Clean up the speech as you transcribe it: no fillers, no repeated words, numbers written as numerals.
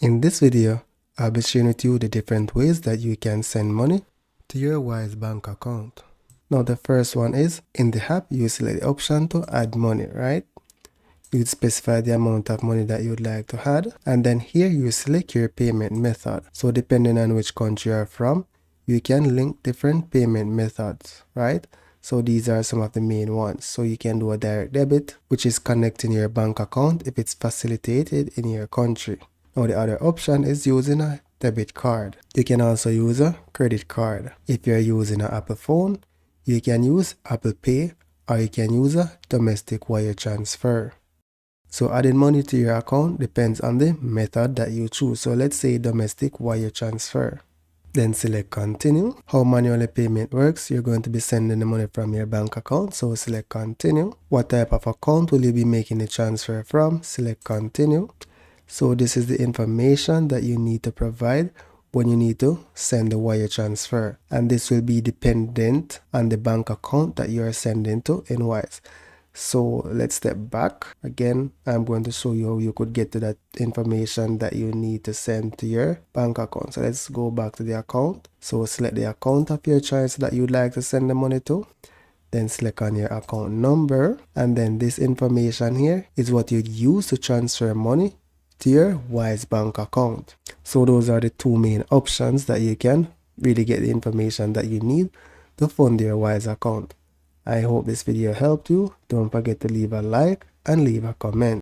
In this video, I'll be sharing with you the different ways that you can send money to your Wise bank account. Now the first one is, in the app you select the option to add money, right? You'd specify the amount of money that you'd like to add, and then here you select your payment method. So depending on which country you're from, you can link different payment methods, right? So these are some of the main ones. So you can do a direct debit, which is connecting your bank account if it's facilitated in your country. Now the other option is using a debit card. You can also use a credit card. If you're using an Apple phone, you can use Apple Pay, or you can use a domestic wire transfer. So adding money to your account depends on the method that you choose. So let's say domestic wire transfer. Then select continue. How manual payment works, you're going to be sending the money from your bank account. So select continue. What type of account will you be making the transfer from? Select continue. So this is the information that you need to provide when you need to send the wire transfer. And this will be dependent on the bank account that you are sending to in Wise. So let's step back. Again, I'm going to show you how you could get to that information that you need to send to your bank account. So let's go back to the account. So select the account of your choice that you'd like to send the money to. Then select on your account number. And then this information here is what you'd use to transfer money to your Wise bank account. So those are the two main options that you can really get the information that you need to fund your Wise account. I hope this video helped you. Don't forget to leave a like and leave a comment.